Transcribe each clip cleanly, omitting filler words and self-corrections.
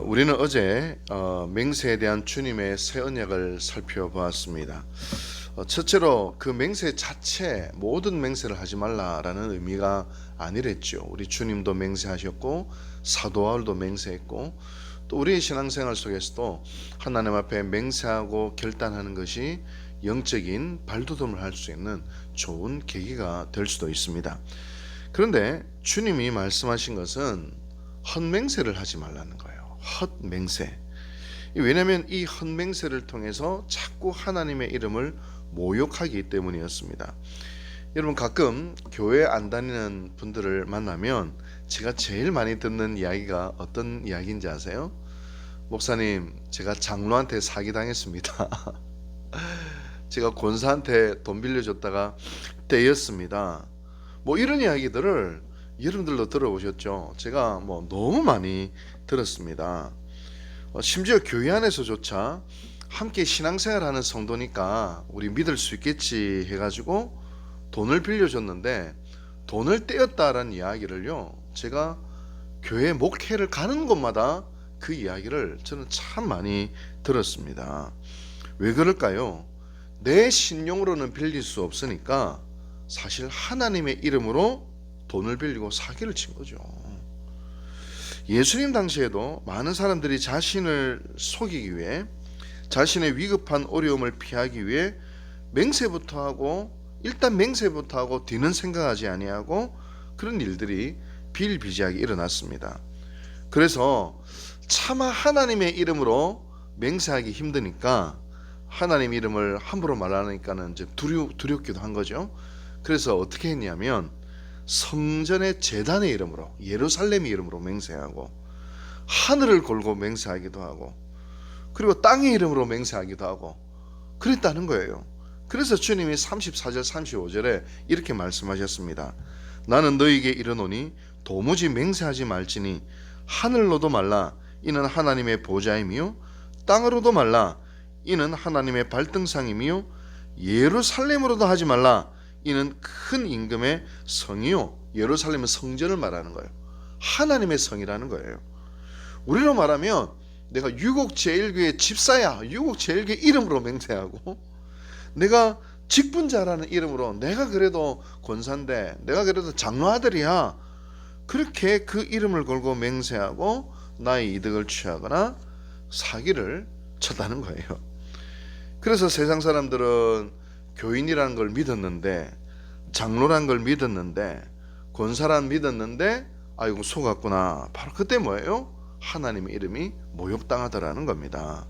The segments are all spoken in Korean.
우리는 어제 맹세에 대한 주님의 새 언약을 살펴보았습니다. 첫째로 그 맹세 자체 모든 맹세를 하지 말라라는 의미가 아니랬죠. 우리 주님도 맹세하셨고 사도 바울도 맹세했고 또 우리의 신앙생활 속에서도 하나님 앞에 맹세하고 결단하는 것이 영적인 발돋움을 할 수 있는 좋은 계기가 될 수도 있습니다. 그런데 주님이 말씀하신 것은 헛맹세를 하지 말라는 거예요. 헛맹세. 왜냐하면 이 헛맹세를 통해서 자꾸 하나님의 이름을 모욕하기 때문이었습니다. 여러분, 가끔 교회 안 다니는 분들을 만나면 제가 제일 많이 듣는 이야기가 어떤 이야기인지 아세요? 목사님, 제가 장로한테 사기당했습니다. 제가 권사한테 돈 빌려줬다가 떼였습니다. 뭐 이런 이야기들을 여러분들도 들어보셨죠? 제가 너무 많이 들었습니다. 심지어 교회 안에서조차 함께 신앙생활하는 성도니까 우리 믿을 수 있겠지 해가지고 돈을 빌려줬는데 돈을 떼었다라는 이야기를요, 제가 교회 목회를 가는 곳마다 그 이야기를 저는 참 많이 들었습니다. 왜 그럴까요? 내 신용으로는 빌릴 수 없으니까 사실 하나님의 이름으로 돈을 빌리고 사기를 친 거죠. 예수님 당시에도 많은 사람들이 자신을 속이기 위해, 자신의 위급한 어려움을 피하기 위해 맹세부터 하고, 일단 맹세부터 하고 뒤는 생각하지 아니하고 그런 일들이 비일비재하게 일어났습니다. 그래서 차마 하나님의 이름으로 맹세하기 힘드니까 하나님 이름을 함부로 말하니까는 이제 두렵기도 한 거죠. 그래서 어떻게 했냐면 성전의 제단의 이름으로, 예루살렘의 이름으로 맹세하고, 하늘을 걸고 맹세하기도 하고, 그리고 땅의 이름으로 맹세하기도 하고 그랬다는 거예요. 그래서 주님이 34절 35절에 이렇게 말씀하셨습니다. 나는 너희에게 이르노니 도무지 맹세하지 말지니 하늘로도 말라, 이는 하나님의 보좌임이요, 땅으로도 말라, 이는 하나님의 발등상임이요, 예루살렘으로도 하지 말라, 이는 큰 임금의 성이요. 예루살렘은 성전을 말하는 거예요. 하나님의 성이라는 거예요. 우리로 말하면 내가 유곡제일교회 집사야, 유곡제일교회 이름으로 맹세하고, 내가 직분자라는 이름으로, 내가 그래도 권사인데, 내가 그래도 장로 아들이야, 그렇게 그 이름을 걸고 맹세하고 나의 이득을 취하거나 사기를 쳤다는 거예요. 그래서 세상 사람들은 교인이라는 걸 믿었는데, 장로라는 걸 믿었는데, 권사란 믿었는데 아이고 속았구나. 바로 그때 뭐예요? 하나님의 이름이 모욕당하더라는 겁니다.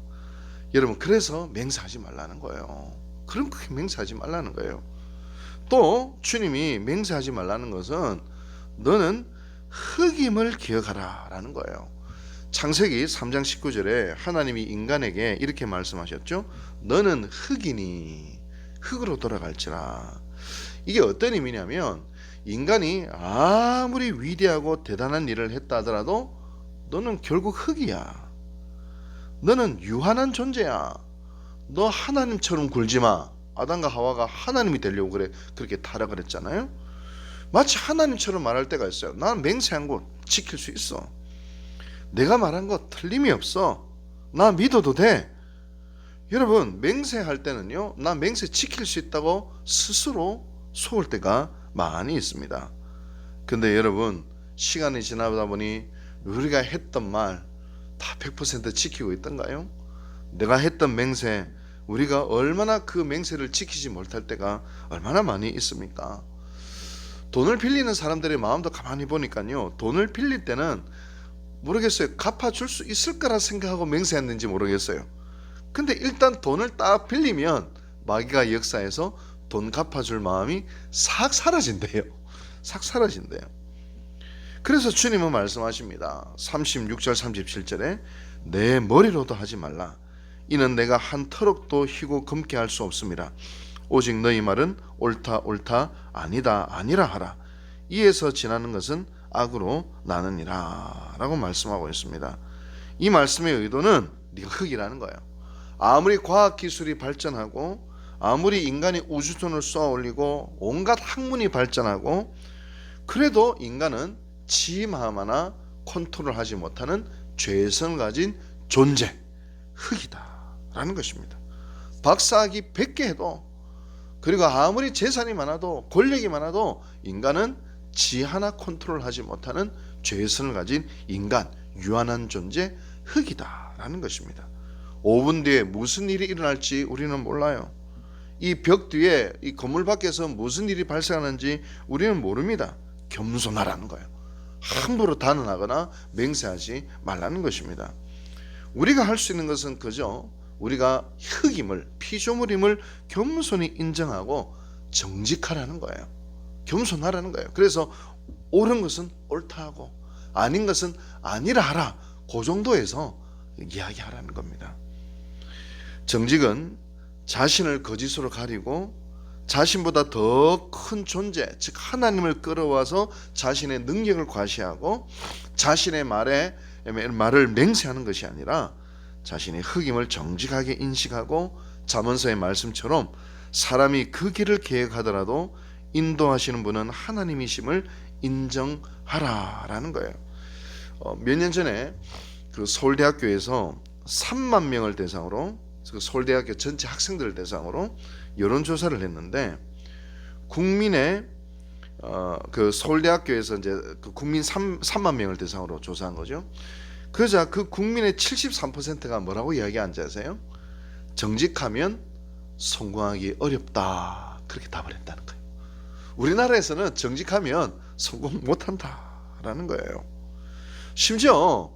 여러분, 그래서 맹세하지 말라는 거예요. 그럼 그렇게 맹세하지 말라는 거예요. 또 주님이 맹세하지 말라는 것은 너는 흑임을 기억하라 라는 거예요. 창세기 3장 19절에 하나님이 인간에게 이렇게 말씀하셨죠. 너는 흑이니 흙으로 돌아갈지라. 이게 어떤 의미냐면, 인간이 아무리 위대하고 대단한 일을 했다 하더라도 너는 결국 흙이야. 너는 유한한 존재야. 너 하나님처럼 굴지 마. 아담과 하와가 하나님이 되려고 그렇게 타락을 했잖아요. 마치 하나님처럼 말할 때가 있어요. 난 맹세한 거 지킬 수 있어. 내가 말한 거 틀림이 없어. 나 믿어도 돼. 여러분, 맹세할 때는요, 나 맹세 지킬 수 있다고 스스로 속을 때가 많이 있습니다. 근데 여러분, 시간이 지나다 보니 우리가 했던 말 다 100% 지키고 있던가요? 내가 했던 맹세, 우리가 얼마나 그 맹세를 지키지 못할 때가 얼마나 많이 있습니까? 돈을 빌리는 사람들의 마음도 가만히 보니까요, 돈을 빌릴 때는 모르겠어요. 갚아줄 수 있을 거라 생각하고 맹세했는지 모르겠어요. 근데 일단 돈을 딱 빌리면 마귀가 역사해서 돈 갚아줄 마음이 싹 사라진대요. 싹 사라진대요. 그래서 주님은 말씀하십니다. 36절 37절에 내 머리로도 하지 말라. 이는 내가 한 터럭도 희고 검게 할 수 없음이라. 오직 너희 말은 옳다 옳다 아니다 아니라 하라. 이에서 지나는 것은 악으로 나느니라 라고 말씀하고 있습니다. 이 말씀의 의도는 네가 흙이라는 거예요. 아무리 과학기술이 발전하고, 아무리 인간이 우주선을 쏘아 올리고 온갖 학문이 발전하고, 그래도 인간은 지 마음 하나 컨트롤하지 못하는 죄성을 가진 존재, 흙이다라는 것입니다. 박사학위 100개 해도, 그리고 아무리 재산이 많아도 권력이 많아도 인간은 지 하나 컨트롤하지 못하는 죄성을 가진 인간, 유한한 존재, 흙이다라는 것입니다. 5분 뒤에 무슨 일이 일어날지 우리는 몰라요. 이 벽 뒤에, 이 건물 밖에서 무슨 일이 발생하는지 우리는 모릅니다. 겸손하라는 거예요. 함부로 단언하거나 맹세하지 말라는 것입니다. 우리가 할 수 있는 것은 그저 우리가 흙임을, 피조물임을 겸손히 인정하고 정직하라는 거예요. 겸손하라는 거예요. 그래서 옳은 것은 옳다 하고 아닌 것은 아니라 하라, 그 정도에서 이야기하라는 겁니다. 정직은 자신을 거짓으로 가리고 자신보다 더 큰 존재, 즉 하나님을 끌어와서 자신의 능력을 과시하고 자신의 말을 맹세하는 것이 아니라 자신의 흙임을 정직하게 인식하고 잠언서의 말씀처럼 사람이 그 길을 계획하더라도 인도하시는 분은 하나님이심을 인정하라라는 거예요. 몇 년 전에 그 서울대학교에서 3만 명을 대상으로, 그 서울대학교 전체 학생들을 대상으로 여론조사를 했는데, 국민의 그 서울대학교에서 이제 그 국민 3만 명을 대상으로 조사한 거죠. 그러자 그 국민의 73%가 뭐라고 이야기한지 아세요? 정직하면 성공하기 어렵다, 그렇게 답을 했다는 거예요. 우리나라에서는 정직하면 성공 못한다라는 거예요. 심지어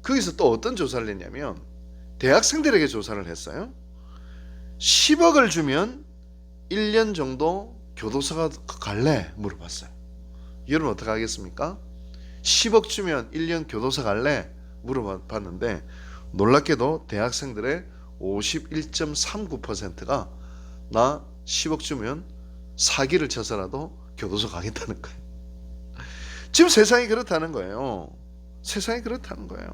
거기서 또 어떤 조사를 했냐면 대학생들에게 조사를 했어요. 10억을 주면 1년 정도 교도소가 갈래? 물어봤어요. 여러분 어떻게 하겠습니까? 10억 주면 1년 교도소 갈래? 물어봤는데 놀랍게도 대학생들의 51.39%가 나 10억 주면 사기를 쳐서라도 교도소 가겠다는 거예요. 지금 세상이 그렇다는 거예요. 세상이 그렇다는 거예요.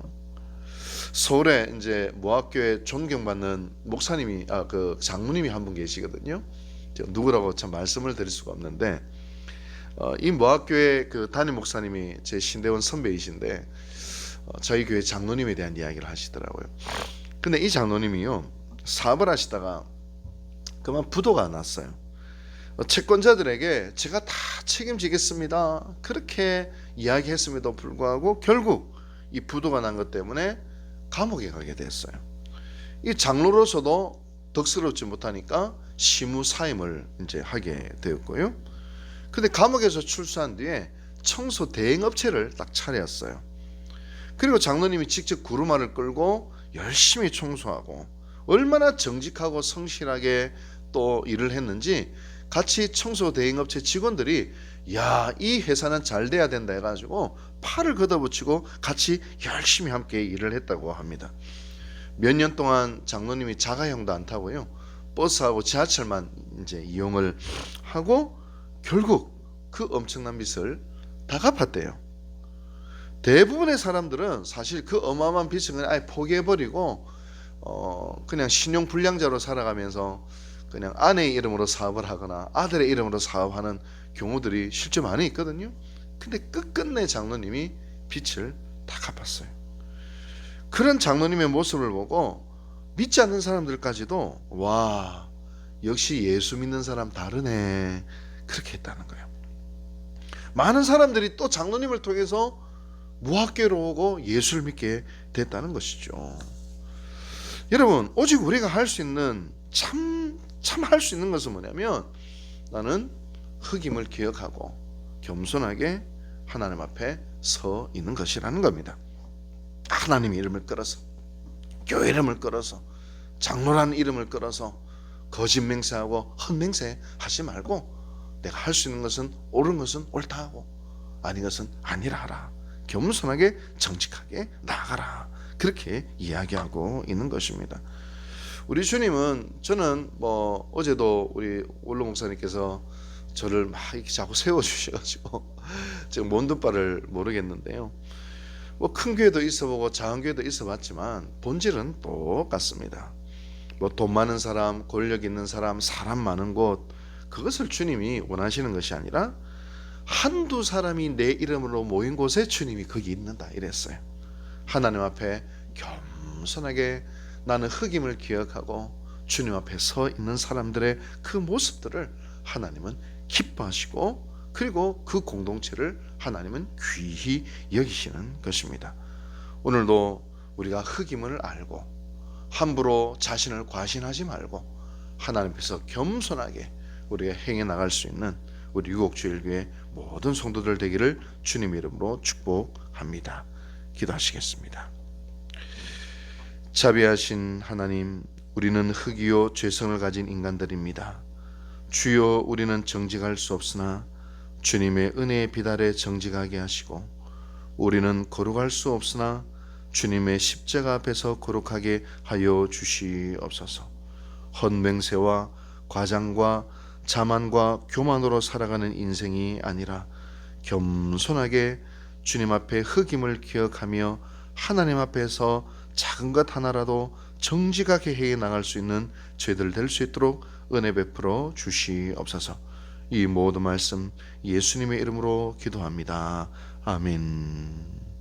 서울에 이제 모학교에 존경받는 목사님이, 그 장로님이 한 분 계시거든요. 누구라고 참 말씀을 드릴 수가 없는데, 이 모학교의 그 담임 목사님이 제 신대원 선배이신데, 저희 교회 장로님에 대한 이야기를 하시더라고요. 근데 이 장로님이요, 사업을 하시다가 그만 부도가 났어요. 채권자들에게 제가 다 책임지겠습니다, 그렇게 이야기했음에도 불구하고 결국 이 부도가 난 것 때문에 감옥에 가게 됐어요. 이 장로로서도 덕스럽지 못하니까 시무 사임을 이제 하게 되었고요. 근데 감옥에서 출소한 뒤에 청소 대행업체를 딱 차렸어요. 그리고 장로님이 직접 구루마를 끌고 열심히 청소하고 얼마나 정직하고 성실하게 또 일을 했는지 같이 청소 대행업체 직원들이 야, 이 회사는 잘 돼야 된다 해가지고 팔을 걷어붙이고 같이 열심히 함께 일을 했다고 합니다. 몇 년 동안 장로님이 자가용도 안 타고요, 버스하고 지하철만 이제 이용을 하고 결국 그 엄청난 빚을 다 갚았대요. 대부분의 사람들은 사실 그 어마어마한 빚을 그냥 아예 포기해버리고 그냥 신용불량자로 살아가면서 그냥 아내의 이름으로 사업을 하거나 아들의 이름으로 사업하는 경우들이 실제 많이 있거든요. 근데 끝끝내 장로님이 빚을 다 갚았어요. 그런 장로님의 모습을 보고 믿지 않는 사람들까지도 와, 역시 예수 믿는 사람 다르네, 그렇게 했다는 거예요. 많은 사람들이 또 장로님을 통해서 무학교로 오고 예수를 믿게 됐다는 것이죠. 여러분, 오직 우리가 할 수 있는 참 할 수 있는 것은 뭐냐면 나는 흙임을 기억하고 겸손하게 하나님 앞에 서 있는 것이라는 겁니다. 하나님 이름을 끌어서, 교회 이름을 끌어서, 장로라는 이름을 끌어서 거짓 맹세하고 헛맹세 하지 말고 내가 할 수 있는 것은 옳은 것은 옳다 하고 아닌 것은 아니라 하라, 겸손하게 정직하게 나아가라, 그렇게 이야기하고 있는 것입니다. 우리 주님은, 저는 뭐 어제도 우리 원로 목사님께서 저를 막 이렇게 자꾸 세워주셔가지고 지금 뭔 바를 모르겠는데요, 뭐 큰 교회도 있어보고 작은 교회도 있어봤지만 본질은 똑같습니다. 뭐 돈 많은 사람, 권력 있는 사람, 사람 많은 곳, 그것을 주님이 원하시는 것이 아니라 한두 사람이 내 이름으로 모인 곳에 주님이 거기 있는다 이랬어요. 하나님 앞에 겸손하게 나는 흙임을 기억하고 주님 앞에 서 있는 사람들의 그 모습들을 하나님은 기뻐하시고, 그리고 그 공동체를 하나님은 귀히 여기시는 것입니다. 오늘도 우리가 흙임을 알고 함부로 자신을 과신하지 말고 하나님 앞에서 겸손하게 우리가 행해 나갈 수 있는 우리 유곡주일교회 모든 성도들 되기를 주님 이름으로 축복합니다. 기도하시겠습니다. 자비하신 하나님, 우리는 흙이요 죄성을 가진 인간들입니다. 주여, 우리는 정직할 수 없으나 주님의 은혜의 빛 아래 정직하게 하시고, 우리는 거룩할 수 없으나 주님의 십자가 앞에서 거룩하게 하여 주시옵소서. 헛맹세와 과장과 자만과 교만으로 살아가는 인생이 아니라 겸손하게 주님 앞에 흙임을 기억하며 하나님 앞에서 작은 것 하나라도 정직하게 해 나갈 수 있는 저희들 될 수 있도록 은혜 베풀어 주시옵소서. 이 모든 말씀 예수님의 이름으로 기도합니다. 아멘.